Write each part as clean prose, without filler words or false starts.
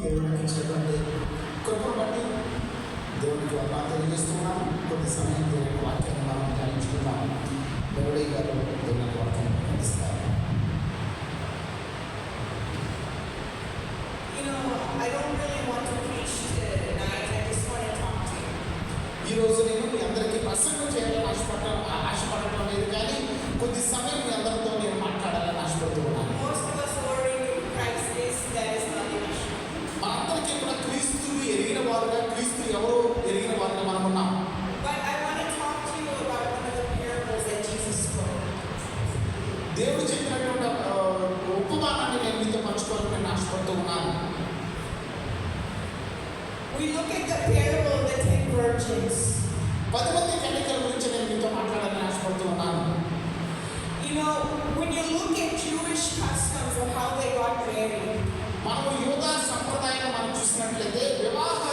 దేవునికి ఇచ్చినటువంటి కృపను బట్టి దేవునికి వందనాలు తెలియజేస్తున్నాం. కొద్ది సమయం దేవుని వాక్యాన్ని మనం ధ్యానించుకుందాం. దేవుడి గారు దేవుని వాక్యాన్ని అందిస్తారు. ఈరోజు నేను మీ అందరికీ ప్రసంగం చేయాలని ఆశపడటం లేదు, కానీ కొద్ది సమయం మీ అందరితో నేను మాట్లాడాలని ఆశపడుతూ ఉన్నాను. మనందరికీ కూడా క్రీస్తుని ఎరిగిన వారుగా, క్రీస్తు ఎవరో ఎరిగిన వారుగా మనం ఉన్నాం. దేవుడు చెప్పినటువంటి ఉపమానాన్ని నేను మీతో పంచుకోవాలని నేను ఆశపడుతూ ఉన్నాను. We look at the parable of the 10 virgins. 10 మంది కన్యకల గురించి నేను మీతో మాట్లాడాలని ఆశపడుతూ ఉన్నాను. You know, when you look at Jewish customs of how they got married, మనం యూదా సంప్రదాయం మనం చూసినట్లయితే వివాహ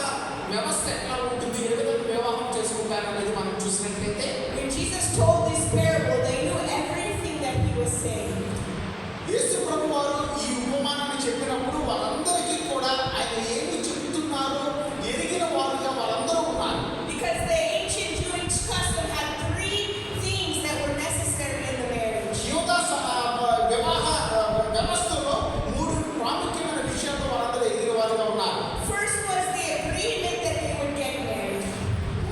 వ్యవస్థ ఎట్లా ఉంటుంది, ఏ విధంగా వివాహం చేసుకుంటారు అనేది మనం చూసినట్లయితే, when Jesus told this parable, they knew everything that he was saying. యేసు ప్రభు వారు ఈ ఉపమానాన్ని చెప్పినప్పుడు వాళ్ళందరికీ కూడా ఆయన ఏమి చెప్తున్నారో ఎరిగిన వారుగా వాళ్ళందరూ ఉన్నారు. Because the ancient Jewish custom had 3 things that were necessary in the marriage. యూదా వివాహ వ్యవస్థలో 3 ప్రాముఖ్యమైన విషయాలు వాళ్ళందరూ ఎరిగిన వారుగా ఉన్నారు. First was the agreement that they would get married.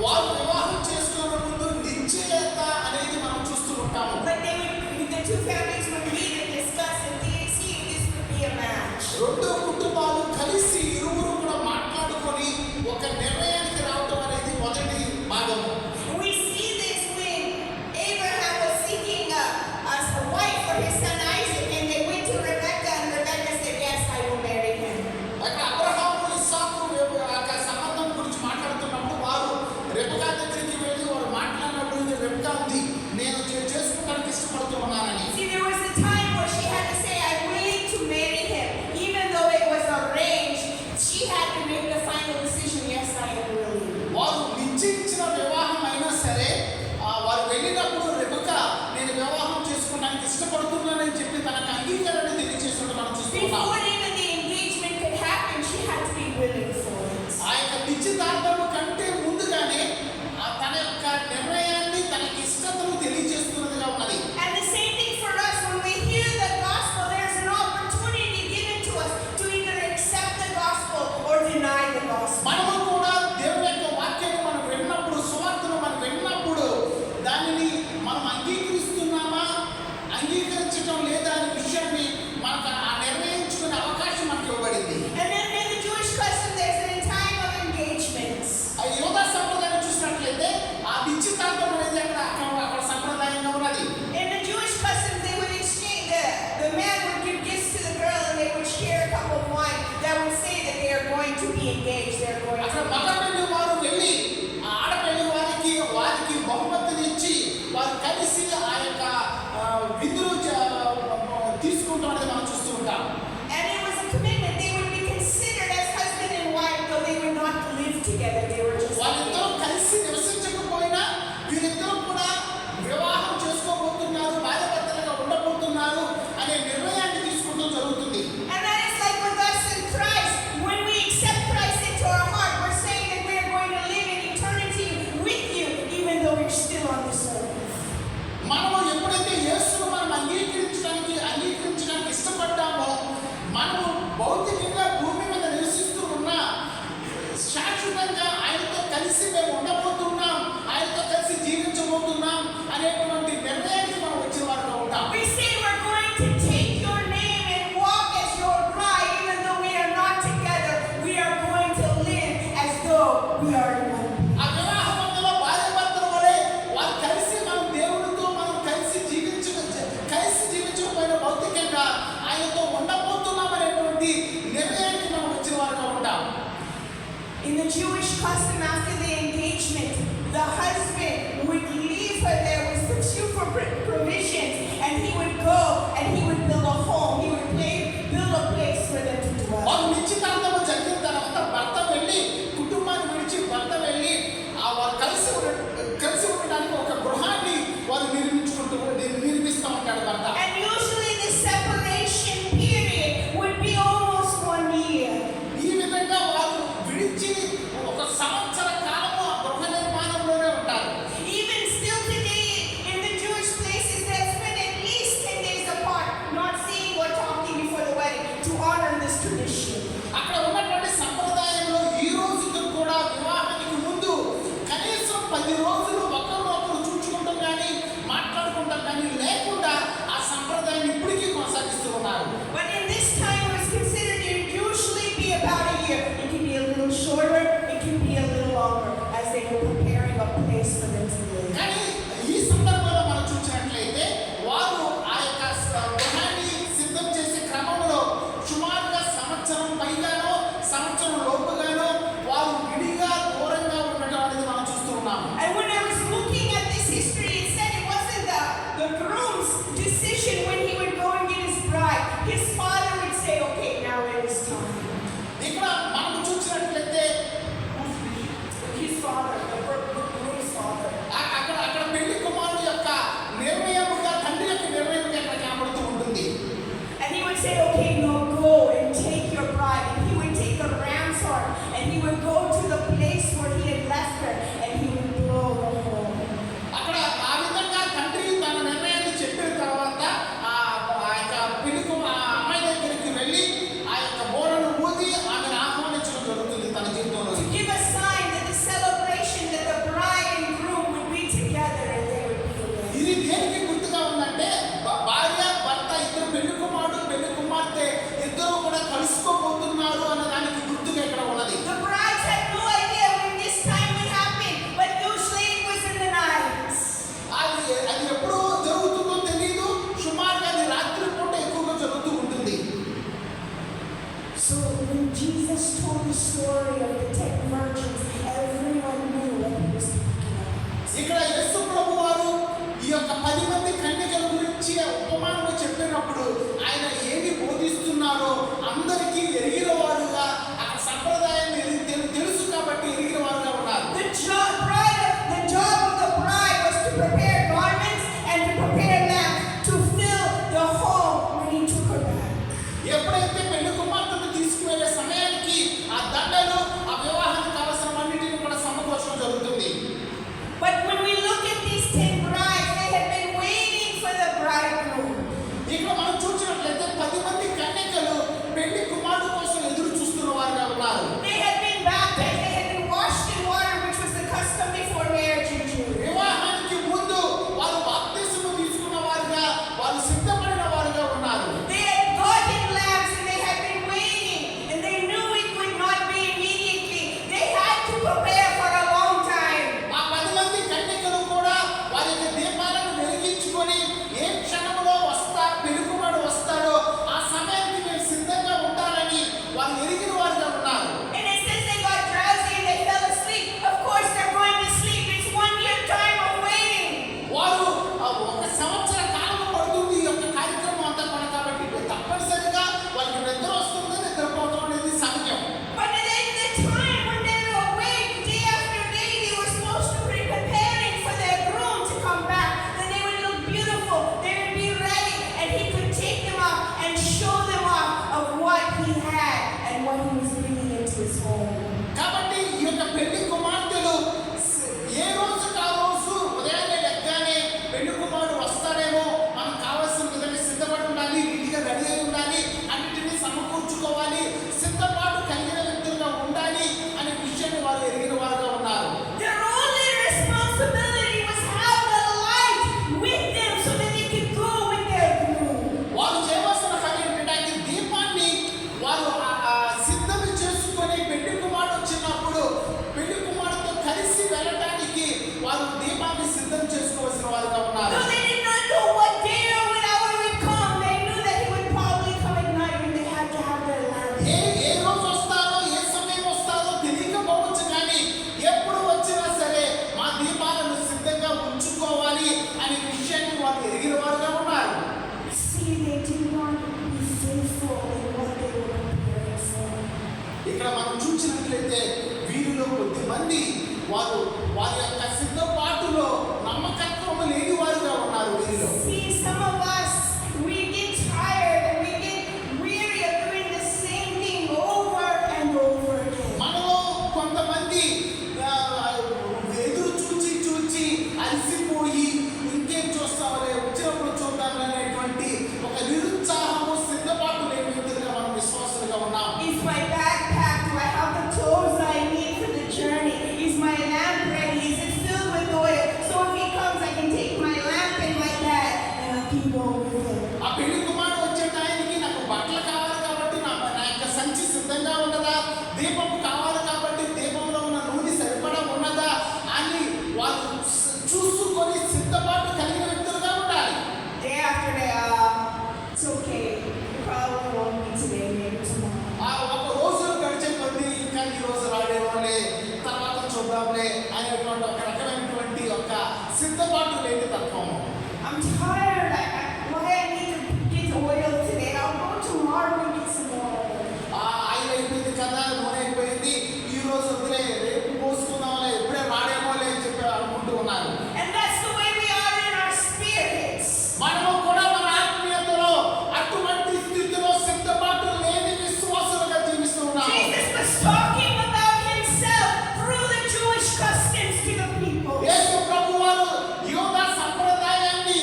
వారు వివాహం చేసుకునే ముందు నిశ్చయత అనేది మనం చూస్తూ ఉంటాము. But they would, the 2 families would meet and discuss and see if this would be a match. 2 కుటుంబాలు కలిసి ఇరువురు కూడా మాట్లాడుకొని ఒక నిర్ణయానికి రావడం అనేది మొదటి భాగము. We see this when Abraham was seeking a wife for his son Isaac, and they went to Rebecca, and Rebecca said, "Yes, I will marry him." అక్కడ అబ్రహాము ఇస్సాకు సంబంధం గురించి మాట్లాడుతున్నప్పుడు వారు రెబెకా దగ్గరికి వెళ్ళి వారు మాట్లాడినప్పుడు రెబెకా ఉంది, నేను చేసుకోవడానికి ఇష్టపడుతూ ఉన్నానని. See, there was a time where she had to say, "I'm willing to marry him," even though it was arranged. She had to make the final decision. Yes, I am willing. వారు నిశ్చయించిన వివాహం అయినా సరే వారు వెళ్ళినప్పుడు Rebecca నేను వివాహం చేసుకోవడానికి ఇష్టపడుతున్నానని చెప్పి తనకు అంగీకారాన్ని తెలియజేసినట్టు మనం చూస్తున్నాం. Before even the engagement could happen, she had to be willing for it. ఆ యొక్క నిశ్చితార్థము కంటే ముందుగానే తన యొక్క నిర్ణయాన్ని తనకి ఇష్టతను తెలియజేస్తున్నదిగా ఉన్నది. And the same thing for us, when we hear the gospel, there's an opportunity given to us to either accept the gospel or deny the gospel. మనము కూడా దేవుని యొక్క వాక్యాన్ని మనం విన్నప్పుడు, సువార్తను మనం విన్నప్పుడు దానిని మనం అంగీకరిస్తున్నామా అంగీకరించడం లేదా అనే విషయాన్ని మనకు నిర్ణయించుకునే అవకాశం మనకు ఇవ్వబడింది. And then in the Jewish custom, there's a time of engagements. ఆ యోధా సంప్రదాయం చూసినట్లయితే ఆ నిశ్చితార్థం అనేది అక్కడ సంప్రదాయంగా ఉన్నది. In the Jewish custom, they would exchange, the man would give gifts to the girl, and they would share a cup of wine that would say that they are going to be engaged. They're going అక్కడ to మగ పెళ్లి వారు వెళ్ళి ఆడపెళ్లి వారికి బహుమతిని ఇచ్చి వారు కలిసి ఆ యొక్క విందులు తీసుకుంటాం అనేది మనం చూస్తూ ఉంటాం. And it was a commitment. They would be considered as husband and wife, though they would not live together. They were just వాళ్ళిద్దరూ కలిసి నివసించకపోయినా వీరిద్దరూ కూడా వివాహం చేసుకోబోతున్నారు, భార్యాభర్తలుగా ఉండబోతున్నారు అనే నిర్ణయాన్ని తీసుకోవడం జరుగుతుంది. And that is like with us in Christ. When we accept Christ into our heart, we're saying that we are going to live in eternity with you, even though we're still on this earth. మనము ఎప్పుడైతే యేసును మనం అంగీకరించడానికి ఇష్టపడ్డామో, మనము భౌతికంగా భూమి మీద నివసిస్తూ ఉన్నా శాశ్వతంగా ఆయనతో కలిసి మేము ఉండబోతున్నాం, ఆయనతో కలిసి జీవించబోతున్నాం అనేటువంటి నిర్ణయానికి మనం వచ్చిన వారుగా ఉంటాం. We say we're going to take your name and walk as your bride, even though we are not together. We are going to live as though we are one. ఆ వివాహ బంధంలో భార్యాభర్తల వలె వారు కలిసి మనం దేవునితో మనం కలిసి జీవించకపోయిన భౌతికంగా ఆయనతో ఉండబోతున్నాం అనేటువంటి నిర్ణయానికి మనం వచ్చిన వారుగా ఉంటాం. In the Jewish custom, after the engagement, the husband would leave her there with pursue for provisions, and he would go and he would build a home. He would build a place for them to dwell. వారు నిశ్చితార్థము జరిగిన తర్వాత భర్త వెళ్ళి కుటుంబాన్ని విడిచి భర్త వెళ్ళి వారు కలిసి ఉండడానికి ఒక గృహాన్ని వారు నిర్మిస్తూ ఉంటాడు భర్త. And usually the separation period would be almost 1 year. ఈ విధంగా shorter, it can be a little longer as they were preparing a place for them to live. కానీ ఈ సందర్భంలో మనం చూసినట్లయితే వారు ఆ యొక్క గృహాన్ని సిద్ధం చేసే క్రమంలో సుమారుగా సంవత్సరం పైగానో సంవత్సరం లోపుగానో వారు విడిగా దూరంగా ఉండటం అనేది మనం చూస్తూ ఉన్నాము. And when I was looking at this history, it said it wasn't the groom's decision when he would go and get his bride. His father would say, okay, now it is time. ఇక్కడ మనం చూసినట్లయితే His father, the groom's father. అక్కడ పెళ్లి కుమారుడు యొక్క నిర్ణయముగా తండ్రి యొక్క నిర్ణయముగా ఇక్కడ కనబడుతూ ఉంటుంది. And he would say, okay, no, go and take your bride. And he would take a ram's horn and he would go to the place where he had left her and he would blow the horn. అక్కడ ఆ విధంగా తండ్రి తన నిర్ణయాన్ని చెప్పిన తర్వాత ఆ యొక్క పెళ్లి అమ్మాయి దగ్గరికి వెళ్ళి ఆ యొక్క బోరను ఊది ఆమెను ఆహ్వానించడం జరుగుతుంది తన జీవితంలో. To give a sign that the celebration that the bride and groom would be together and they would be together. ఇది దేనికి గుర్తుగా ఉందంటే భార్య భర్త ఇద్దరు పెళ్లి కుమారుడు పెళ్లి కుమార్తె ఇద్దరు కూడా కలుసుకోబోతున్నారు అన్న దానికి గుర్తుగా ఇక్కడ ఉన్నది. The brides had no idea when this time would happen, but usually it was in the night. అది ఎప్పుడు జరుగుతుందో తెలియదు. సుమారుగా అది రాత్రి పూట ఎక్కువగా జరుగుతూ ఉంటుంది. So when Jesus told the story of the 10 virgins, everyone knew what he was talking about. ఇక్కడ యేసు ప్రభు వారు ఈ యొక్క 10 మంది కన్యకల గురించి ఉపమానం చెప్పినప్పుడు ఆయన ఏమి బోధిస్తున్నారో అందరికీ ఎరిగిన వారుగా ఆ సంప్రదాయం తెలుసు కాబట్టి ఎరిగిన వారుగా ఉన్నారు. The job of the bride was to prepare garments and to prepare lamps to fill the home when he took her back. ఎప్పుడైతే పెళ్లి కుమార్తెను తీసుకువెళ్ళే సమయానికి ఆ దండలు ఆ వివాహానికి కావలసిన అన్నిటిని కూడా సమకూర్చడం జరుగుతుంది. But when we look at these 10 brides, they had been waiting for the bridegroom. ఇక్కడ మనం చూసినట్లయితే 10 మంది కన్యకలు పెళ్లి కుమారుడు కోసం ఎదురు చూస్తున్న వారుగా ఉన్నారు. They had been baptized, they had been washed in water, which was the custom before marriage in Judaism. వివాహానికి ముందు వారు బాప్తిస్మము తీసుకున్న వారుగా వారు సిద్ధపడిన వారుగా ఉన్నారు. They had gotten lamps and they had been waiting, and they knew it would not be immediately. They had to prepare for a long time. ఆ 10 మంది కన్యకలు కూడా వారి యొక్క దీపాలను వెలిగించుకొని ఏ క్షణంలో పెళ్లి కుమారుడు వస్తాడో ఆ సమయానికి మేము సిద్ధంగా ఉండాలని వారు ఎరిగిన వారుగా ఉన్నారు. And it says they got drowsy and they fell asleep. Of course they're going to sleep. It's 1 year time of waiting. వారు ఒక సంవత్సర కాలం పడుతుంది ఈ యొక్క కార్యక్రమం అంతా కూడా కాబట్టి తప్పనిసరిగా వాళ్ళకి నిద్ర వస్తుంది, నిద్రపోవడం అనేది సహజం. But in the time when they were awake, day after day, they were supposed to be preparing for their groom to come back. Then they would look beautiful. They would be ready, and he could take them off and show them off of what he had and what he was bringing into his home. కాబట్టి ఈ యొక్క పెళ్లి కుమార్తెలు ఏ రోజు కా రోజు ఉదయాన్నే లెగ్గానే పెళ్లి కుమారుడు వస్తాడేమో మనం కావాల్సిన విధంగా సిద్ధపడి ఉండాలి, నీటిగా రెడీ అయి ఉండాలి, అన్నిటినీ సమకూర్చుకోవాలి, సిద్ధపాటు కలిగిన వ్యక్తులుగా ఉండాలి అనే విషయాన్ని వారు ఎరిగిన వారుగా ఉన్నారు. Their only responsibility was have the light with them so that they could go with their groom. వారు చేయవలసిన పని ఏంటంటే ఈ దీపాన్ని వారు సిద్ధం చేసుకొని పెళ్లి కుమారుడు వచ్చినప్పుడు పెళ్లి కుమారుడితో కలిసి వెళ్ళడానికి వారు దీపాన్ని సిద్ధం చేసుకోవాల్సిన వారుగా ఉన్నారు. Though they did not know what day or what hour he would come, they knew that he would probably come at night when they had to have their lamps. ఏ రోజు వస్తారో ఏ సమయం వస్తారో తెలియకపోవచ్చు, కానీ ఎప్పుడు వచ్చినా సరే మా దీపాలను సిద్ధంగా ఉంచుకోవాలి అనే విషయాన్ని వారు ఎరిగిన వారుగా ఉన్నారు. See, they did not be faithful in what they were preparing for. ఇక్కడ మనం చూసినట్లయితే వీరిలో కొద్దిమంది వారు వారి యొక్క సిద్ధపాటులో నమ్మకత్వం లేని వారుగా ఉన్నారు. వీరిలో See, some of us, we get tired and we get weary of doing the same thing over and over again. మనలో కొంతమంది ఎదురు చూచి అలసిపోయి ఇంకేం చూస్తామలే వచ్చినప్పుడు చూద్దాం అనేటువంటి ఒక నిరుత్సాహము సిద్ధపాటు లేని వ్యక్తులుగా మనం విశ్వాసులుగా ఉన్నాం. Is my bag packed? Do I have the tools I need for the journey? Is my lamp ready? Is it filled with oil? So if he comes, I can take my lamp in my bag and I can go with him. ఆ పెళ్లి కుమారుడు వచ్చే టైంకి నాకు బట్టలు కావాలి కాబట్టి నా యొక్క సంచి సిద్ధంగా ఉండదా, దీపము కావాలి కాబట్టి రోజు వద్దులే, రేపు పోసుకుందాంలే, ఇప్పుడే వాడేమోలే అని చెప్పి అనుకుంటూ ఉన్నారు. And that's the way we are in our spirits. మనము కూడా మన ఆత్మీయతలో అటువంటి స్థితిలో సిద్ధపాటు లేని విశ్వాసులుగా జీవిస్తూ ఉన్నాము. Jesus was talking about himself through the Jewish customs to the people. యేసు ప్రభువారు యూద సంప్రదాయాన్ని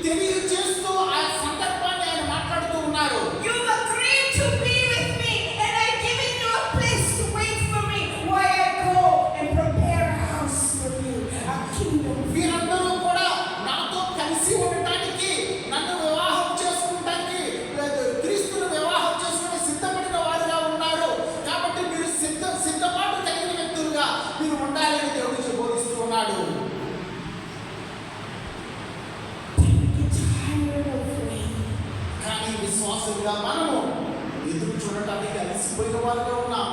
తెలియజేస్తూ ఆ సందర్భాన్ని ఆయన మాట్లాడుతూ ఉన్నారు. You've agreed to be with me, and I've given you a place to wait for me while I go and prepare a house for you, a kingdom. వీరందరూ కూడా నాతో కలిసి ఉండటానికి, నన్ను వివాహం చేసుకుంటానికి, క్రీస్తును వివాహం చేసుకుని సిద్ధపడిన వారుగా ఉన్నారు. కాబట్టి మీరు సిద్ధపాటు కలిగిన వ్యక్తులుగా మీరు ఉండాలని దేవుడు బోధిస్తూ ఉన్నాడు. Don't get tired of waiting. కానీ విశ్వాసులుగా మనము ఎదురు చూడటానికి అలసిపోయిన వారుగా ఉన్నాం.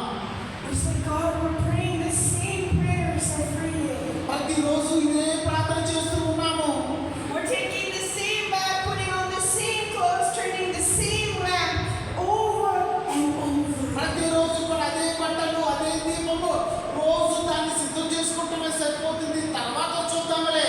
We say, God, we're praying the same prayers every day. ప్రతిరోజు ఇదే ప్రార్థన చేస్తూ ఉన్నాము. We're taking the same bath, putting on the same clothes, turning the same lamp over and over. ప్రతిరోజు కూడా అదే బట్టలు, అదే దీపము, రోజు దాన్ని సిద్ధం చేసుకుంటమే సరిపోతుంది, తర్వాత చూద్దాంలే.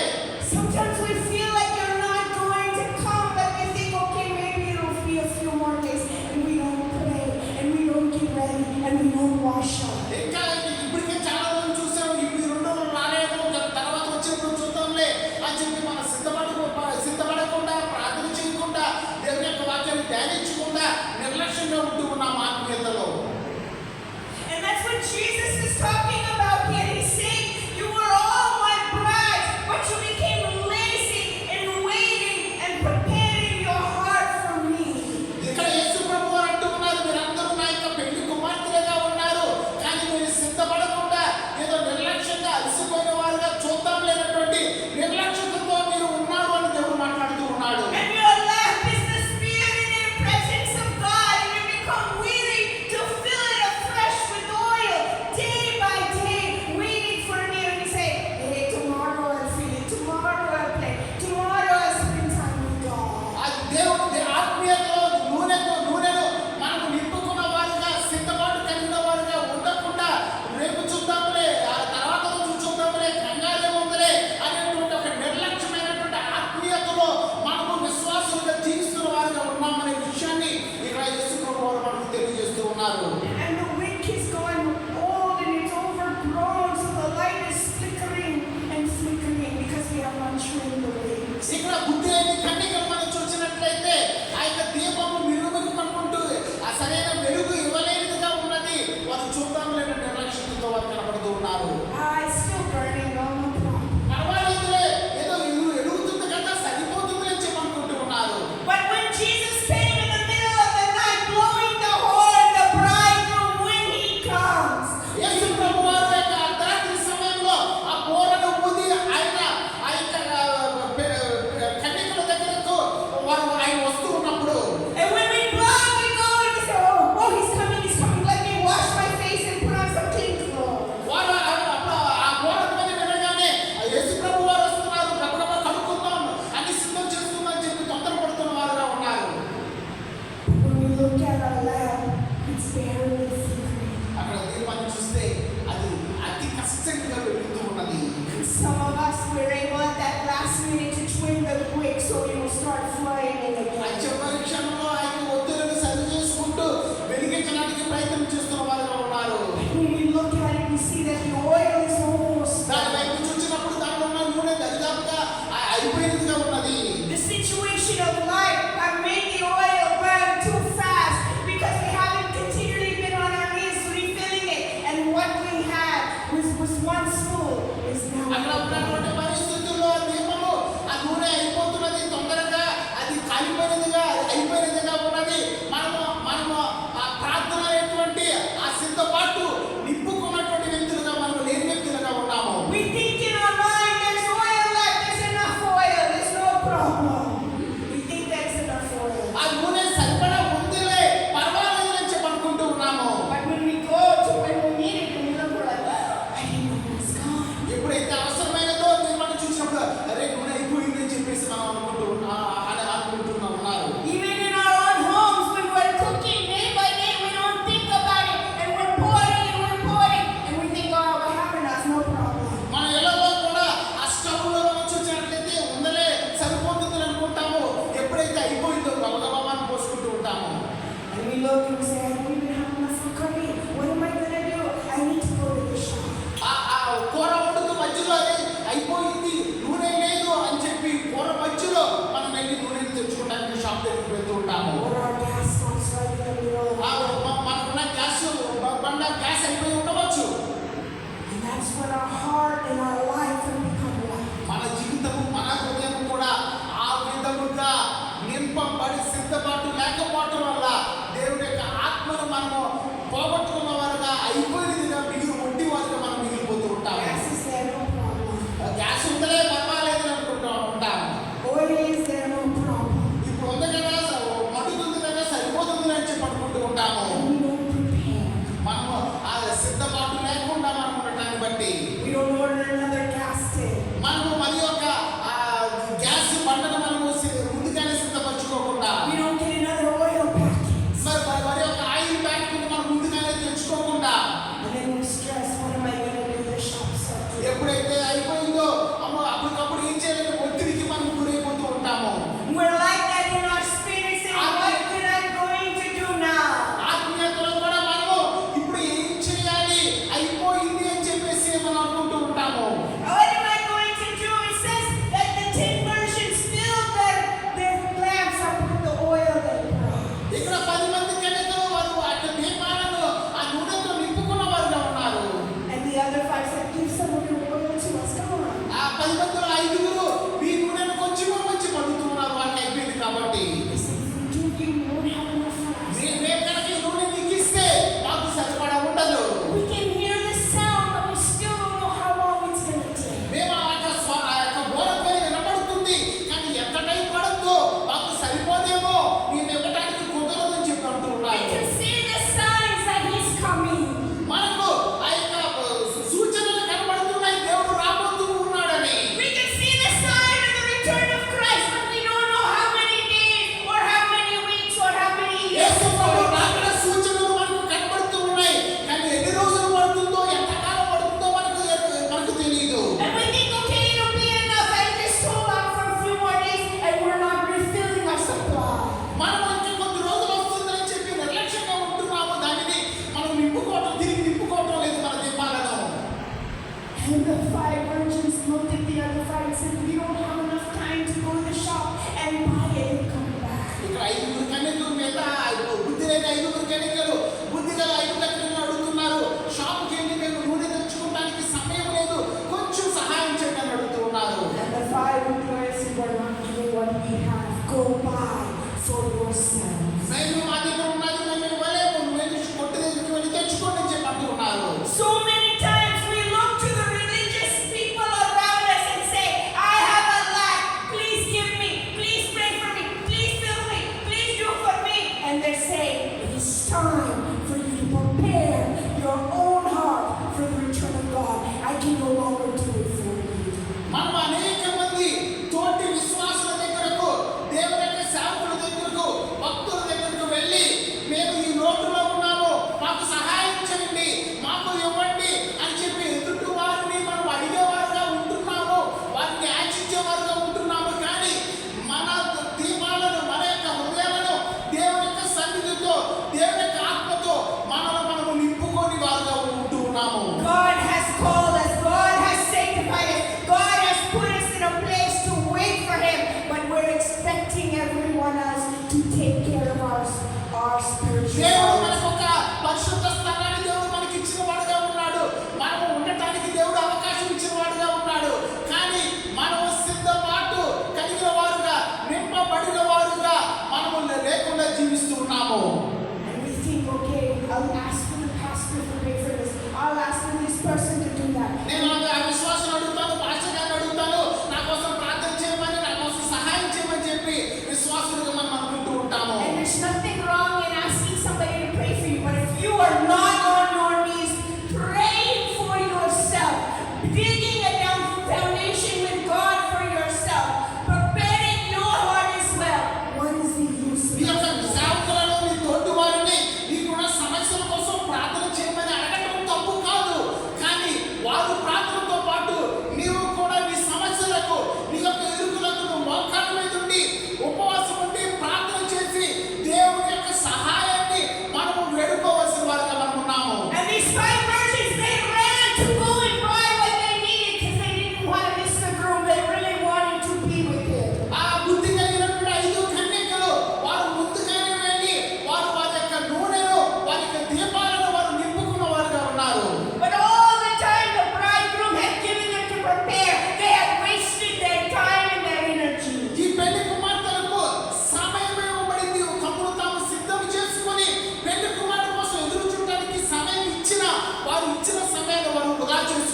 Sometimes we feel like you're not going to come, but we think, okay, maybe it'll be a few more days, and we don't pray, and we don't get ready, and we don't wash up. ఇంకా ఇప్పటికే చాలా రోజులు చూసాము, ఇవి 2 రోజులు రాలేదు, తర్వాత వచ్చేప్పుడు చూద్దాంలే అని చెప్పి మనం సిద్ధపడకుండా, ప్రార్థన చేయకుండా, దేవుని యొక్క వాక్యాన్ని ధ్యానించకుండా నిర్లక్ష్యంగా ఉంటూ ఉన్నాం ఆత్మీయతలో. And that's what Jesus is talking about here. He's saying, you were all my brides, but you became lazy in waiting and preparing your heart for me. ఇక్కడ యేసు ప్రభువు అంటూ ఉన్నారు, మీరందరూ నా యొక్క పెళ్లి కుమార్తెలుగా ఉన్నారు, కానీ మీరు సిద్ధపడకుండా ఏదో నిర్లక్ష్యంగా అలసిపోయిన వారుగా చూద్దాం లేనటువంటి నిర్లక్ష్యతతో మీరు ఉన్నారు అని దేవుడు మాట్లాడుతూ ఉన్నాడు. And your lamp is the spirit and presence of God, and you become willing to fill it afresh with oil day by day.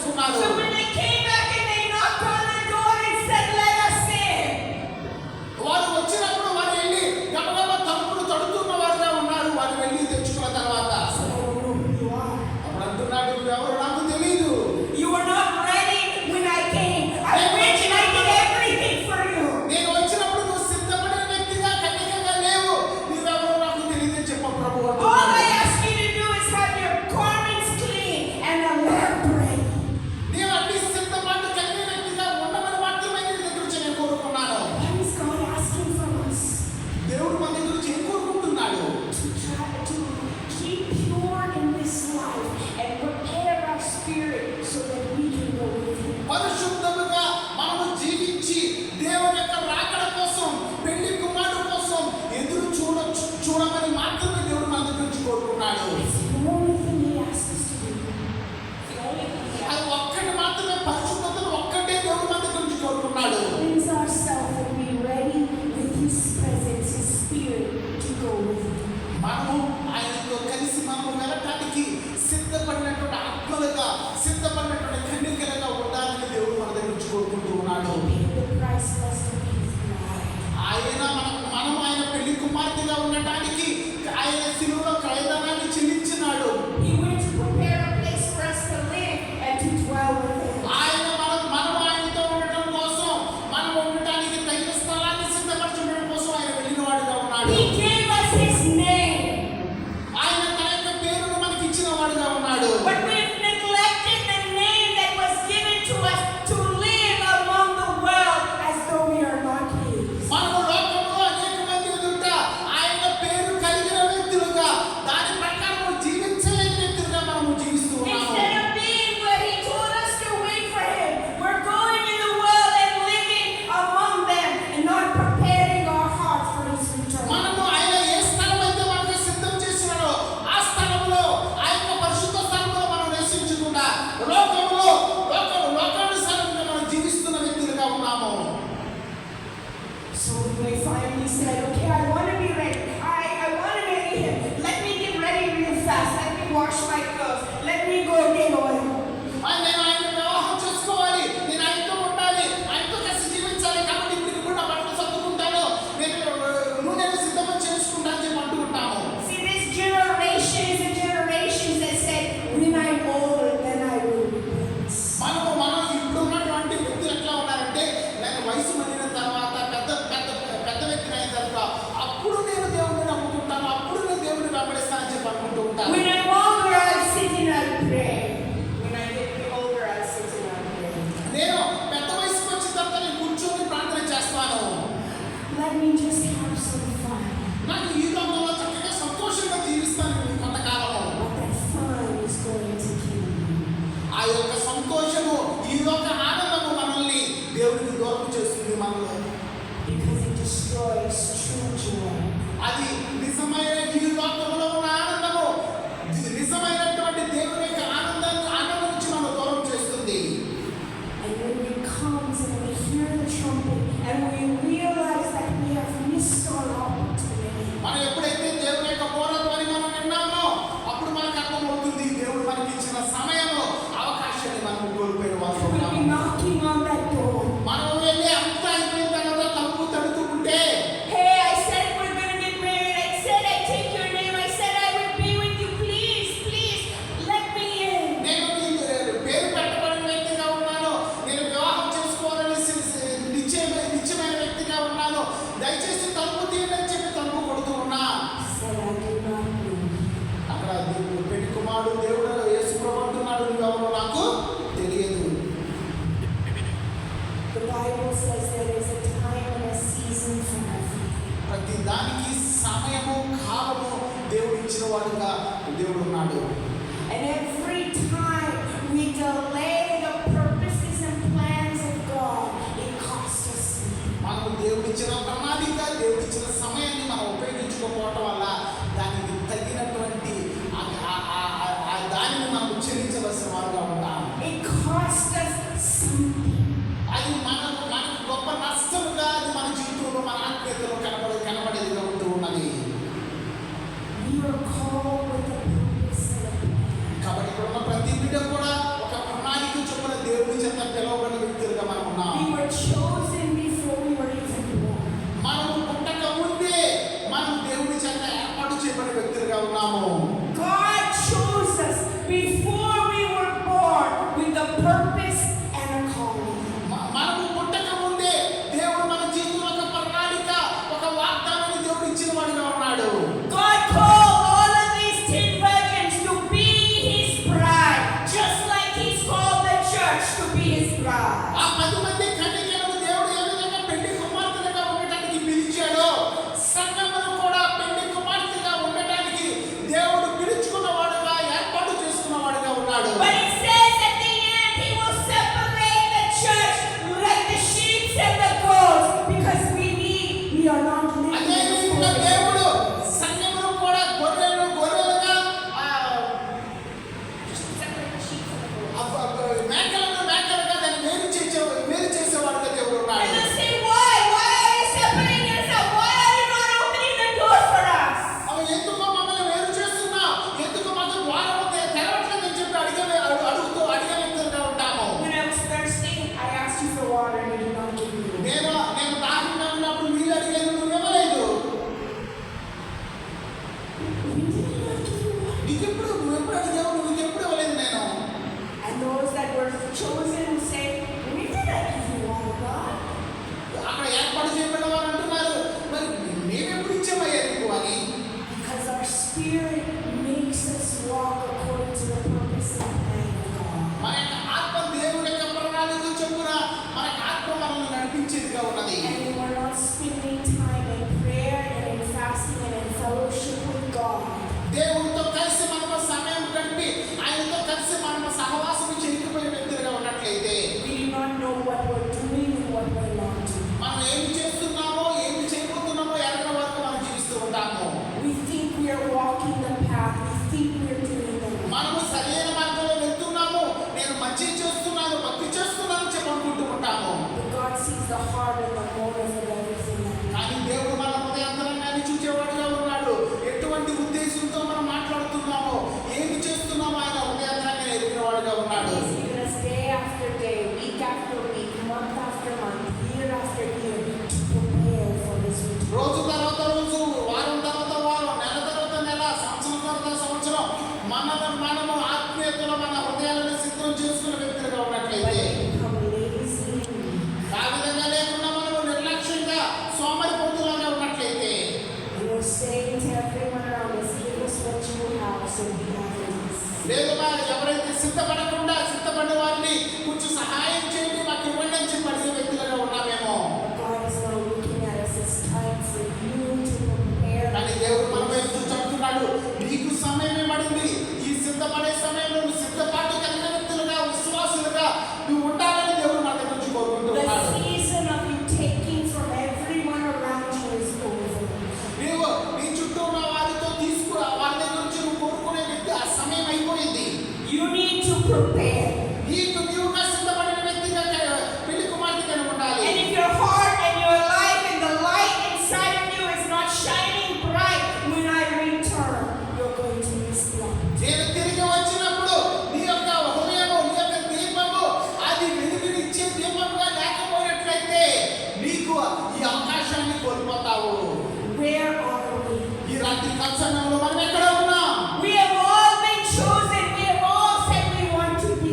చేసుకున్నారు. So when they came back and they knocked on the door and said, "Let us in," వారు వచ్చినప్పుడు వారు వెళ్ళి గబగబా తలుపులు తడుతున్న వారుగా ఉన్నారు. వారు వెళ్ళి తెచ్చుకున్న తర్వాత so I don't know who you are. అప్పుడు అంటున్నాడు, ఎవరు నాకు తెలియదు. You were not ready when I came. I went and I did everything for you. నేను వచ్చినప్పుడు నువ్వు సిద్ధపడిన వ్యక్తిగా కన్యకగా లేవు. నీవెవరో నాకు తెలియదని చెప్ప ప్రభు All అంటున్నాడు. I ask you to do is have your garments clean and a lamp ready. నీవు అన్ని సిద్ధపడి కన్య వ్యక్తిగా ఉండమని మాత్రమే నీ దగ్గర నుంచి నేను కోరుకున్నాను. What is God asking from us? దేవుడు మన దగ్గర నుంచి ఏం కోరుకుంటున్నాడు? To try to keep pure in this life and prepare our spirit so that we can go with Him. పరిశుద్ధముగా మనము జీవించి దేవుని యొక్క రాకడ కోసం, పెళ్లి కుమారుడు కోసం ఎదురు చూడమని మాత్రమే దేవుడు మన దగ్గర నుంచి కోరుకున్నాడు. It's the only thing He asks us to do. The only thing He అది ఒక్కటి మాత్రమే, పరిశుద్ధతను ఒక్కటే దేవుడు మన దగ్గర నుంచి కోరుకున్నాడు. cleanse ourselves and be ready with His presence, His Spirit to go with Him. మనము ఆయనతో కలిసి మనము వెళ్ళటానికి సిద్ధపడినటువంటి ఆత్మలుగా, సిద్ధపడినటువంటి కన్యకలుగా ఉండాలని దేవుడు మన దగ్గర నుంచి కోరుకుంటూ ఉన్నాడు. Pay the price for us to be His bride. ఆయన మనం ఆయన పెళ్లి కుమార్తెగా ఉండటానికి ఆయన శిలువలో క్రయధనాన్ని చెల్లించినాడు. He went to prepare a place for us to live and to dwell with Him. ఆయన మనం ఆయనతో ఉండటం కోసం, మనం ఉండటానికి తగిన స్థలాన్ని సిద్ధపరచడం కోసం ఆయన వెళ్ళిన వాడుగా ఉన్నాడు. He gave us His name, ఆయన తన యొక్క పేరును మనకి ఇచ్చిన వాడుగా ఉన్నాడు. but we've neglected the name that was given to us to live among the world as though we are not His. మనము లోకంలో అనేక మంది ఎదుట ఆయన పేరు కలిగిన వ్యక్తులుగా, దాని ప్రకారం జీవించలేని వ్యక్తులుగా మనము జీవిస్తూ ఉన్నాము. Instead of being where He told us to wait for Him, we're going in the world and living among them and not preparing our hearts for His return. మనము ఆయన ఏ స్థలం అయితే మనకు సిద్ధం చేసినాడో ఆ స్థలంలో, ఆ యొక్క పరిశుద్ధ స్థలంలో మనం నివసించకుండా లోకానుసారంగా మనం జీవిస్తున్న వ్యక్తులుగా ఉన్నాము. So we finally said, "Okay, I want to be ready. I want to marry Him. Let me get ready real fast. Let me wash my clothes. Let me go get oil." నేను ఆయన వివాహం చేసుకోవాలి, నేను ఆయనతో ఉండాలి, ఆయనతో కలిసి జీవించాలి, కాబట్టి ఇప్పుడు కూడా బట్టలు సర్దుకుంటాను, నేను నూనెను సిద్ధం చేసుకుంటాను అని చెప్పి అంటుకుంటాము. See, this generation is a generation that said, "When I'm older, then I will repent." మనం ఇప్పుడు ఉన్నటువంటి వ్యక్తులు ఎట్లా ఉన్నారంటే, నేను వయసు మళ్ళిన తర్వాత పెద్ద వ్యక్తిని అయిన తర్వాత అప్పుడు నేను దేవుడిని నమ్ముకుంటాను, అప్పుడు నేను దేవుడిని వెంబడిస్తానని చెప్పి అనుకుంటూ ఉంటాను. When I'm older, I'll sit and I'll pray. When I get older, I'll sit and I'll pray. నేను పెద్ద వయసుకు వచ్చిన తర్వాత నేను కూర్చొని ప్రార్థన చేస్తాను. Let me just have some fun. నాకు ఈ లోకంలో చక్కగా సంతోషంగా జీవిస్తాను ఈ కొంతకాలము. But that fun is going to kill me. ఆ యొక్క సంతోషము, ఈ యొక్క ఆనందము మనల్ని దేవుడికి దూరం చేస్తుంది మనలో. Because it destroys true joy. అది నిజమైన ఈ లోకంలో ఉన్న ఆనందము, నిజమైనటువంటి దేవుని యొక్క ఆనందం నుంచి మనం దూరం చేస్తుంది. And when it comes and we hear the trumpet and we realize that we have missed our opportunity. మనం ఎప్పుడైతే దేవుని యొక్క పోరాటాన్ని మనం విన్నామో అప్పుడు మనకు అర్థమవుతుంది దేవుడు మనకి ఇచ్చిన సమయము, అవకాశాన్ని మనం కోల్పోయిన వాళ్ళు We'll be ఉన్నాము. knocking on that door. మనం వెళ్ళి అంతా అయిపోయిన తర్వాత తలుపు తడుతూ ఉంటే, Hey, I said we're going to get married. I said I'd take your name. I said I would be with you. Please, please, let me in. నేను నీ పేరు పెట్టబడిన వ్యక్తిగా ఉన్నాను, నేను వివాహం చేసుకోవాలని నిశ్చయమైన వ్యక్తిగా ఉన్నాను, దయచేసి తలుపు తీయండి అని చెప్పి తలుపు కొడుతూ ఉన్నా. I said I do not know. అక్కడ పెళ్లి కుమారుడు దేవుడు యేసు ప్రభు అంటున్నాడు, నువ్వెవరో నాకు తెలియదు. The Bible says there is a time and a season for everything. ప్రతి దానికి సమయము, కాలము దేవుడు ఇచ్చిన వాడుగా దేవుడు ఉన్నాడు. And every time we delay the purposes and plans of God, it costs us something. మనము దేవుడు ఇచ్చిన ప్రణాళిక, దేవుడు ఇచ్చిన సమయాన్ని మనం ఉపయోగించుకోకపోవటం వల్ల దానికి తగినటువంటి దానిని మనం చెల్లించవలసిన వారుగా ఉంటాం. It costs us something. అది మనకు గొప్ప నష్టముగా అది మన జీవితంలో, మన ఆత్మీయతలో కనబడేదిగా ఉంటూ ఉన్నది. We are called with a purpose and a plan. కాబట్టి ఇక్కడ ఉన్న ప్రతి బిడ్డ కూడా ఒక ప్రణాళిక చేయబడిన వ్యక్తులుగా ఉన్నాము. God chose us before we were born with a purpose and a calling. మనము పుట్టక ముందే దేవుడు మన జీవితంలో ఒక ప్రణాళిక, ఒక వాగ్దానాన్ని దేవుడు ఇచ్చిన వాడిగా ఉన్నాడు. God called all of these 10 virgins to be his bride, just like he's called the church to be his bride. ఆ 10 మంది కన్యకలను దేవుడు ఏ విధంగా పెళ్లి కుమార్తెలుగా ఉండటానికి పిలిచాడో, సంఘమును కూడా పెళ్లి కుమార్తెగా ఉండటానికి దేవుడు పిలుచుకున్నవాడుగా, ఏర్పాటు చేసుకున్నవాడుగా ఉన్నాడు. But it says at the end he will separate the church like the sheep and the goats, because we are not అదే living రీతిగా in దేవుడు సంఘమును కూడా గొర్రెలుగా, మేకలను మేకలుగా దాన్ని వేరు చేసేవాడుగా దేవుడు ఉన్నాడు. And they say, why are you separating yourself? Why are you not opening the door for us? అవి ఎందుకు మమ్మల్ని వేరు చేస్తున్నావు, ఎందుకు మాకు ద్వారం తెరవట్లేదని చెప్పి అడిగే వ్యక్తులుగా ఉంటాము. When I was thirsty, I asked you for water and you did not give me. నేను దాహంగా ఉన్నప్పుడు నీళ్ళు అడిగాను, నువ్వు ఇవ్వలేదు. నువ్వు ఎప్పుడు అడిగావు, నువ్వు ఎప్పుడు ఇవ్వలేదు. నేను And those that were chosen who say, we did not give you water, God. అక్కడ ఏర్పాటు చేయబడిన వారు అంటున్నారు, మరి మేమెప్పుడు ఇచ్చామయ్యా నీకు అని. Because our spirit makes us walk according to the purpose and plan of God. మన యొక్క ఆత్మ దేవుడి యొక్క ప్రణాళిక చొప్పున మన ఆత్మ మనల్ని నడిపించేదిగా ఉన్నది. And we were not spending time in prayer and in fasting and in fellowship with God. దేవుడితో కలిసి మనము సమయం గడిపి ఆయనతో కలిసి మనము సహవాసం చేయకపోయే వ్యక్తులుగా ఉన్నట్లయితే We do not know what we're doing and what we're not doing. మనం ఏమి చేస్తున్నామో ఏమి చేయబోతున్నామో ఎరగని వరకు మనం జీవిస్తూ ఉంటాము. We think we are walking the path. We think we are doing the right. మనము సరైన మార్గంలో వెళ్తున్నాము, నేను మంచి చేస్తున్నాను, భక్తి చేస్తున్నాను చెప్పనుకుంటూ ఉంటాము. But God sees the heart and the motive of everything that we do. కానీ దేవుడు మన హృదయాంతరంగాన్ని చూచేవాడుగా ఉన్నాడు. ఎటువంటి ఉద్దేశంతో మనం మాట్లాడుతున్నామో, ఏమి చేస్తున్నామో ఆయన హృదయాంతరంగాన్ని ఎరిగిన వాడుగా ఉన్నాడు. He's given us day after day, week after week, month after month, year after year to prepare for His return. రోజు తర్వాత రోజు, వారం తర్వాత వారం, నెల తర్వాత నెల, సంవత్సరం తర్వాత సంవత్సరం మనము ఆత్మీయతలో మన హృదయాలను సిద్ధం చేసుకున్న వ్యక్తులుగా But ఉన్నట్లయితే, we become lazy and weak. ఆ విధంగా లేకుండా మనము నిర్లక్ష్యంగా సోమరిపోతులాగా ఉన్నట్లయితే, And we're saying to everyone around us, give us what you have so we have this. లేదు ఎవరైతే సిద్ధపడకుండా సిద్ధపడిన వారిని కొంచెం సహాయం చేయండి, మాకు ఇవ్వండి అని చెప్పి అడిగే వ్యక్తులుగా ఉన్నామేమో. God is now looking at us. It's time for you to prepare. కానీ దేవుడు మన వైపు చూసి అంటున్నాడు, నీకు సమయం ఇవ్వబడింది. ఈ సిద్ధపడే సమయంలో నువ్వు సిద్ధపాటు కలిగిన వ్యక్తులుగా, విశ్వాసులుగా నువ్వు ఉండాలని దేవుడు మన దగ్గర నుంచి కోరుకుంటున్నాడు. The season of you taking from everyone around you is over. నీవు నీ చుట్టూ ఉన్న వారితో వారి దగ్గర నుంచి నువ్వు కోరుకునే వ్యక్తి ఆ సమయం అయిపోయింది. You need to prepare. నీవుగా సిద్ధపడిన వ్యక్తిగా పెళ్లి కుమార్తెగా ఉండాలి. And if your heart and your life and the light inside of you is not shining bright when I return, you're going to miss light. నేను తిరిగి వచ్చినప్పుడు నీ యొక్క హృదయము, నీ యొక్క దీపము అది వెలుగునిచ్చే దీపముగా లేకపోయినట్లయితే నీకు ఈ అవకాశాన్ని కోల్పోతావు. Where are we? ఈ రాత్రి సమయంలో మనం ఎక్కడ ఉన్నాం? We have all been chosen. We have all said we want to be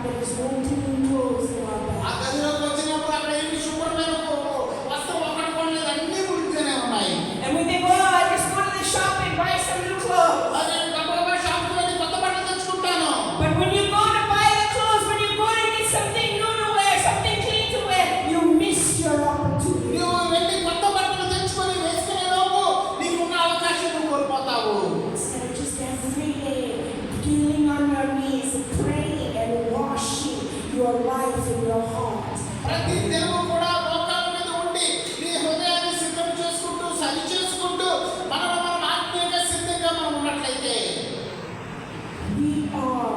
there is no clean clothes in our ఆ bag. గదిలోకి వచ్చినప్పుడు అక్కడ ఏమి శుభ్రమైన వస్త్రం ఒకటి కొనలేదు, అన్ని ఉడికితేనే ఉన్నాయి. And we think, oh, I just go to the shop and buy some new clothes. అదే గబగబా షాపుకి వెళ్ళి కొత్త బట్టలు తెచ్చుకుంటాను. But when you go to buy the clothes, when you go to get something new to wear, something clean to wear, you miss your opportunity. నువ్వు వెళ్ళి కొత్త బట్టలు తెచ్చుకొని వేసుకునే లోపు నీకున్న అవకాశం నువ్వు కోల్పోతావు. Instead of just every day kneeling on your knees, praying and washing your life and your heart. ప్రతి దినము కూడా మోకాళ్ళ మీద ఉండి నీ హృదయాన్ని సిద్ధం చేసుకుంటూ సరి చేసుకుంటూ మనం ఆత్మీయంగా సిద్ధంగా మనం ఉన్నట్లయితే We are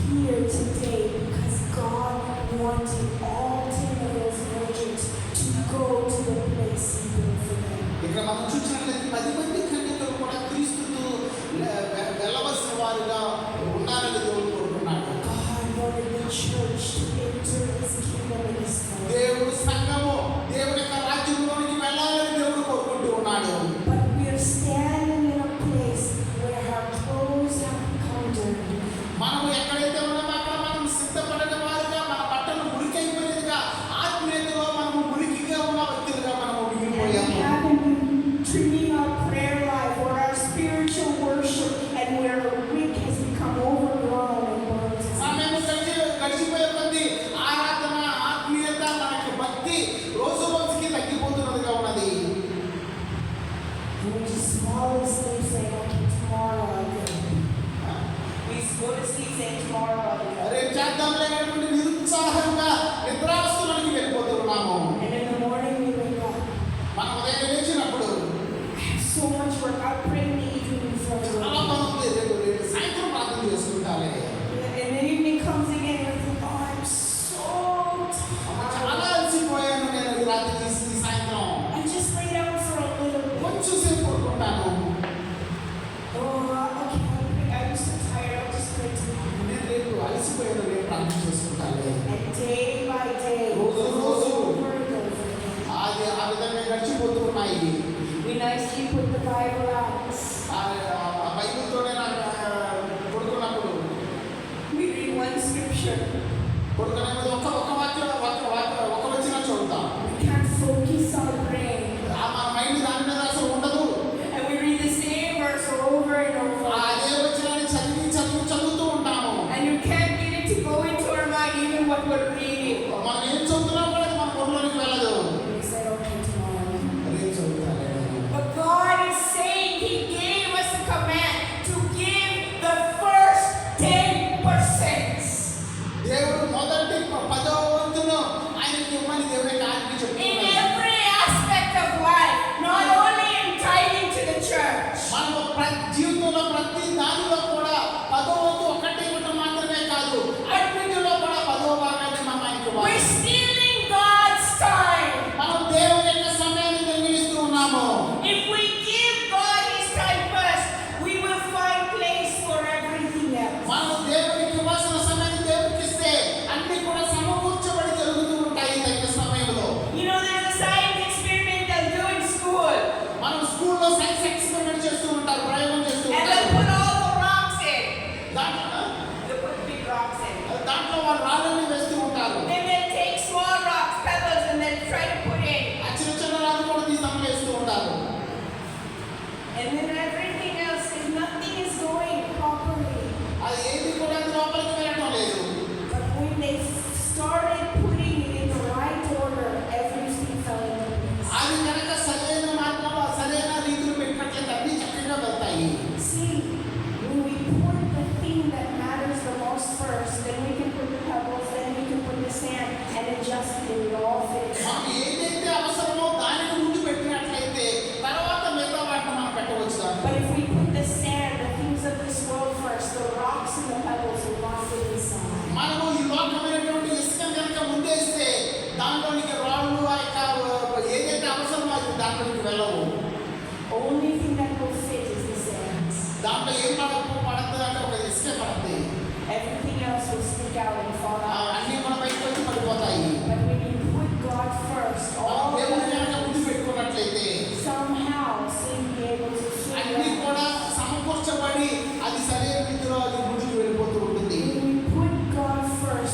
here today because God wanted all 10 of those virgins to go to the place He built for them. ఇక్కడ మనం చూసినట్లయితే 10 మంది కన్యకలు కూడా క్రీస్తుతో వెళ్ళవలసిన వారుగా ఉన్నారని దేవుడు కోరుకున్నాడు. God wanted the church to enter His kingdom and His throne. దేవుడు సంఘము దేవుని యొక్క రాజ్యంలోనికి వెళ్ళాలని దేవుడు కోరుకుంటూ ఉన్నాడు. But we are standing in a place where our clothes have become dirty. మనము ఎక్కడైతే ఉన్నామో అక్కడ మనం సిద్ధపడిన వారుగా మన బట్టలు మురికైపోయినదిగా ఆత్మీయతలో మనము మురికిగా ఉన్న వ్యక్తులుగా మనము And we మిగిలిపోయాము. haven't been treating our prayer life or our spiritual worship, and where the wick has become overgrown and burnt. సమయం గడిచిపోయే కొద్దీ ఆరాధన ఆత్మీయత మనకి భక్తి రోజు రోజుకి తగ్గిపోతున్నదిగా ఉన్నది. And we just fall asleep saying, okay, tomorrow I'll do it. We go to sleep saying, tomorrow I'll do it. రేపు చేద్దాంలే అనేటువంటి నిరుత్సాహంగా నిద్రావస్థలోనికి వెళ్ళిపోతూ ఉన్నాము. And in the morning we wake up. మనం ఉదయం లేచినప్పుడు I have so much work. I pray in the evening before I చాలా go. పని ఉంది, రేపు సాయంత్రం ప్రార్థన చేసుకుంటాలే. And the evening comes again and I think, oh, I'm so చాలా tired. అలసిపోయాను నేను ఈ రాత్రి ఈ సాయంత్రం. I just lay down for a little bit. కొంచెం సేపు పడుకుంటాను. Oh, okay, I'm so tired. I'll just pray tomorrow. నేను రేపు అలసిపోయాను, రేపు ప్రార్థన చేసుకుంటాను. And day by day, Rosa, Rosa. over and over again. అది ఆ విధంగా గడిచిపోతూ ఉన్నాయి. We nicely put the Bible out. ఆ బైబిల్తోనే నాకు పడుకున్నప్పుడు We read one scripture. పడుకునే మీద ఒక వాక్యం ఒక వచనం చదువుతాం. We can't focus our brain. మన మైండ్ దాని మీద అసలు ఉండదు. And we read the same verse over and over. అదే వచనాన్ని చదువుతూ ఉంటాము. And you can't get it to go into our mind, even what we're reading. మనం ఏం చదువుతున్నాం కూడా అది మన బుర్రలోనికి వెళ్ళదు. We said, okay, tomorrow. అదేం చదువుతాను. But God is saying He gave us a command to give the first 10%. దేవుడు మొదటి 10వ వంతును ఆయనకి ఇవ్వమని దేవుడికి ఆజ్ఞ In చెప్తున్నాడు. every aspect of life, not only in tithing to the church. మనము జీవితంలో ప్రతి దానిలో కూడా 10వ వంతు ఒకటి ఇవ్వటం మాత్రమే కాదు, అన్నిటిలో కూడా 10వ భాగాన్ని మనం ఆయనకి ఇవ్వాలి. We're stealing God's time. మనం దేవుని యొక్క సమయాన్ని దొంగిలిస్తూ ఉన్నాము. If we give God His time first, we will find place for everything else. మనం దేవునికి ఇవ్వాల్సిన సమయాన్ని దేవునికి ఇస్తే అన్ని కూడా సమకూర్చబడి జరుగుతూ ఉంటాయి తగిన సమయంలో. You know, there's a science experiment they'll do in school, మనం స్కూల్లో సైన్స్ ఎక్స్పెరిమెంట్ చేస్తూ ఉంటారు, ప్రయోగం చేస్తూ and they'll ఉంటారు. put all the rocks in. దాంట్లో They'll put big rocks in. వాళ్ళు రాళ్ళని వేస్తూ ఉంటారు. Then they'll take small rocks, pebbles, and they'll try to put in. ఆ చిన్న చిన్న రాళ్ళు కూడా తీసి అందులో వేస్తూ ఉంటారు. And then everything else, if nothing is going properly. అది ఏది కూడా లోపలికి వెళ్ళడం లేదు. But when they started putting it in the right order, everything fell into place. అది కనుక సరైన మార్గంలో సరైన రీతిలో పెట్టినట్లయితే అన్ని చక్కగా వెళ్తాయి. See, when we put the thing that matters the most first, then we can put the pebbles, then we can put the sand, and adjust it, and it all fits. మనకు ఏదైతే అవసరమో దానిని ముందు పెట్టినట్లయితే తర్వాత మిగతా వాటిని మనం పెట్టవచ్చు దాంట్లో. But if we put the sand, the things of this world first, the rocks and the pebbles will not fit inside. మనము ఈ లోకమైనటువంటి ఇసుకను కనుక ముందేస్తే దాంట్లోనికి రాళ్ళు ఆ యొక్క ఏదైతే అవసరమో అది దాంట్లోనికి వెళ్ళవు. Only thing that will fit is the sand. దాంట్లో ఏం పడుతుంది అంటే ఒక ఇసుకే పడుతుంది. Everything else will stick out and fall out. అన్నీ మన బయటకు వచ్చి పడిపోతాయి. But when you put God first, all దేవుని the కనుక ముందు పెట్టుకున్నట్లయితే somehow sin be able to fit అన్ని in. కూడా సమకూర్చబడి అది సరైన రీతిలో అది ముందుకు వెళ్ళిపోతూ ఉంటుంది. When we put God first,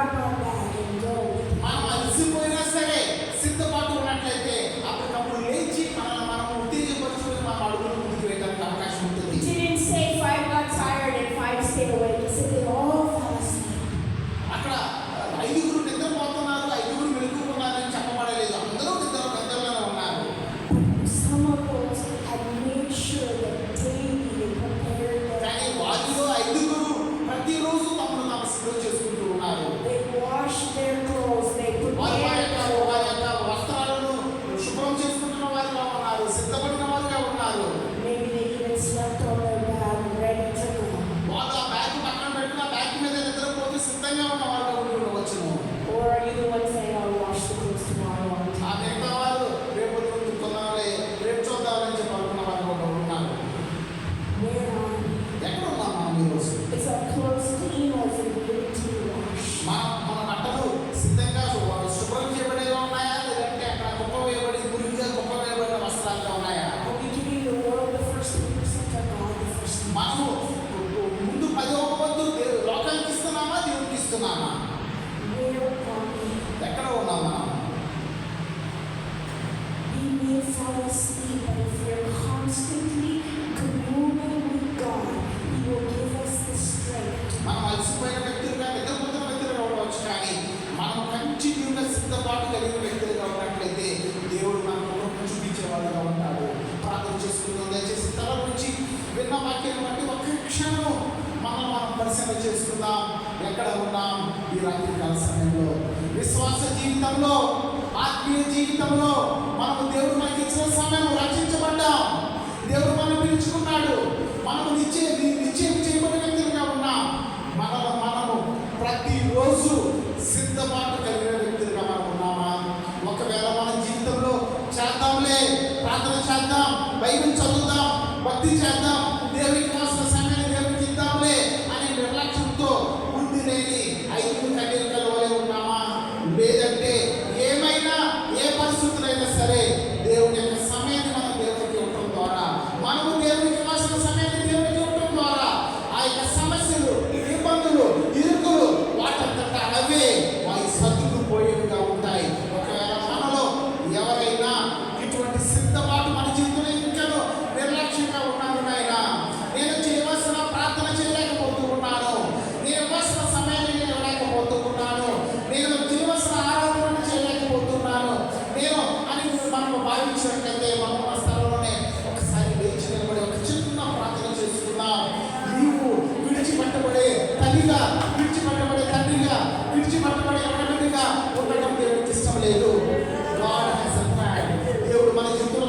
grab our bag and go. మనం అలసిపోయినా సరే సిద్ధపాటు ఉన్నట్లయితే అప్పటికప్పుడు లేచి మనం ఉత్తేజపరుచుకుని మనం అడుగులు ముందుకు వేయడానికి అవకాశం It ఉంటుంది. didn't say 5 got tired and 5 stayed awake. It said they all fell asleep. అక్కడ 5 నిద్రపోతున్నారు, 5 మెలుగుకున్నారని చెప్పబడలేదు. అందరూ నిద్రలోనే ఉన్నారు. Some of those had made sure that daily they prepared their కానీ వారిలో 5 ప్రతిరోజు తమను తాము సిద్ధం చేసుకుంటూ ఉన్నారు. They washed their clothes. They వారి prepared their వారి యొక్క వస్త్రాలను శుభ్రం చేసుకుంటున్న వారిగా ఉన్నారు, సిద్ధపడిన వారిగా ఉన్నారు. Maybe they even slept on their bag, ready to go. వాళ్ళు ఆ బ్యాగ్ పక్కన పెట్టిన బ్యాగ్ మీద నిద్రపోతూ సిద్ధంగా ఉన్న వారుగా ఉండి ఉండవచ్చును. Or are you the one saying, I'll wash the clothes tomorrow? ఆ మిగతా వారు రేపు కొనాలి, రేపు చూద్దామని చెప్పి అనుకున్న వారు కూడా ఉన్నారు. Where are you? ఎక్కడ ఉన్నాం మనం ఈరోజు? Is our clothes clean or is it ready to be washed? మన బట్టలు సిద్ధంగా శుభ్రం చేయబడిగా ఉన్నాయా, లేదంటే అక్కడ కుప్ప వేయబడి గురిగా కుప్ప వేయబడిన వస్త్రాలుగా ఉన్నాయా? Are we giving the world the first 3% or God the first 3%? మనము ముందు 10వ వంతు లోకానికి ఇస్తున్నామా, దేవునికి ఇస్తున్నామా? Where are we? ఎక్కడ ఉన్నాం మనం? We may fall asleep, but if we're constantly communing with God, He will give us the strength. మనం అలసిపోయిన వ్యక్తులుగా, నిద్రపోతున్న వ్యక్తులుగా ఉండవచ్చు, కానీ మనం కంటిన్యూగా సిద్ధపాటు కలిగిన వ్యక్తులుగా ఉన్నట్లయితే దేవుడు మనకు కృప చూపించేవాడుగా ఉంటాడు. ప్రార్థన చేసుకుందాం. దయచేసి తల నుంచి విన్న వాక్యాన్ని బట్టి ఒక్క క్షణం మనం పరిశీలన చేసుకుందాం. ఎక్కడ ఉన్నాం ఈ రాత్రికాల సమయంలో? విశ్వాస జీవితంలో, ఆత్మీయ జీవితంలో మనము దేవుడు మనకి ఇచ్చిన సమయం రక్షించబడ్డాం. దేవుడు మనం పిలుచుకున్నాడు. మనము నిశ్చయం చేయబడిన వ్యక్తులుగా ఉన్నాం. మనము ప్రతిరోజు సిద్ధపాటు కలిగిన వ్యక్తులుగా మనం ఉన్నామా? ఒకవేళ మన జీవితంలో చేద్దాంలే, ప్రార్థన చేద్దాం, బైబిల్ చదువుదాం, భక్తి చేద్దాం, దేవునికి కావాల్సిన సమయాన్ని దేవునికి ఇద్దాంలే అనే నిర్లక్ష్యంతో బుద్ధి లేని 5 కన్యకల వలె ఉన్నామా? లేదంటే ఏమైనా ఏ పరిస్థితులైనా సరే దేవుని యొక్క సమయాన్ని మనం దేవునికి ఇవ్వడం ద్వారా, మనము దేవునికి కావాల్సిన సమయాన్ని దేవునికి ఇవ్వడం ద్వారా ఆ యొక్క సమస్యలు, ఇబ్బందులు, ఇరుకులు వాటంతటా అవే వారి సర్దుకు పోయేవిగా ఉంటాయి. ఒకవేళ మనలో ఎవరైనా ఇటువంటి సిద్ధపాటు మన జీవితంలో ఇంకా నిర్లక్ష్యంగా ఉన్నాను, నాయన నేను చేయవలసిన ప్రార్థన చేయలేకపోతూ ఉన్నాను, నేను ఇవ్వాల్సిన సమయాన్ని నేను ఇవ్వలేకపోతూ ఉన్నాను, నేను చేయవలసిన ఆరాధన చేయలేకపోతున్నాను నేను అని మనం భావించినట్లయితే మనం మన స్థలంలోనే ఒకసారి లేచి నిలబడి ఒక చిన్న ప్రార్థన చేసుకున్నాం. నీవు విడిచిపెట్టబడే తల్లిగా, విడిచిపెట్టబడే తండ్రిగా, విడిచిపెట్టబడే ఎవరిగా ఉండటం దేవుడికి ఇష్టం లేదు. God has a plan. దేవుడు మన జీవితంలో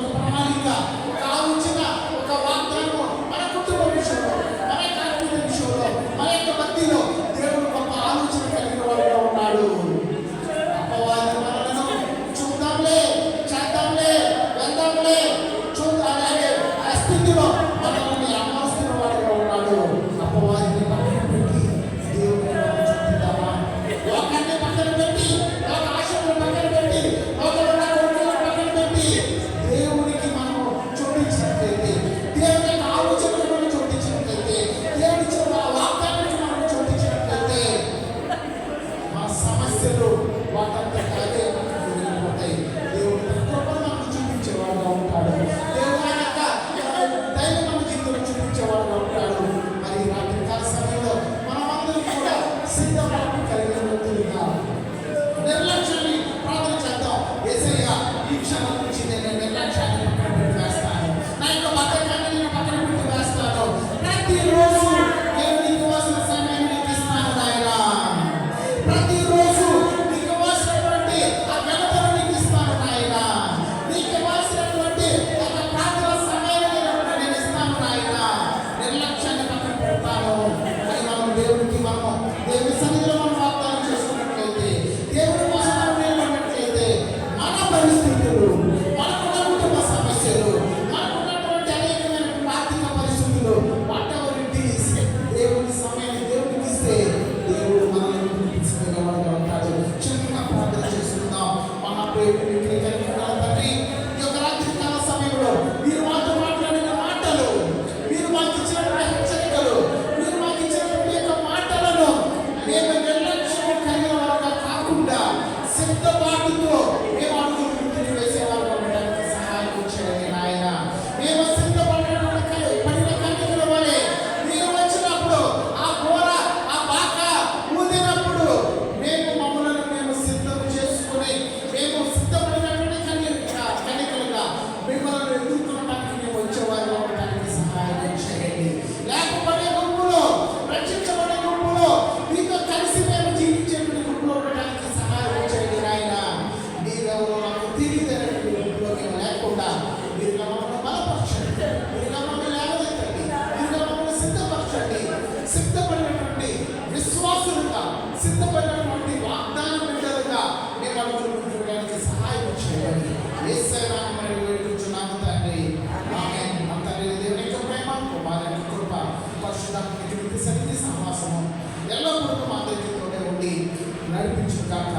సిద్ధపడినటువంటి వాగ్దాన బిడ్డలుగా మేము అనుకుంటున్నానికి సహాయం చేయండి. యేసయ్య నామములో వేడుకుంటున్నాము తండ్రి. ఆమేన్. మా తండ్రి దేవుని యొక్క ప్రేమ, కుమారుని యొక్క కృప, పరిశుద్ధాత్మ యొక్క సన్నిధి సహవాసము ఎల్లప్పుడూ మా అందరికీ తోడే ఉండి నడిపించుగాక.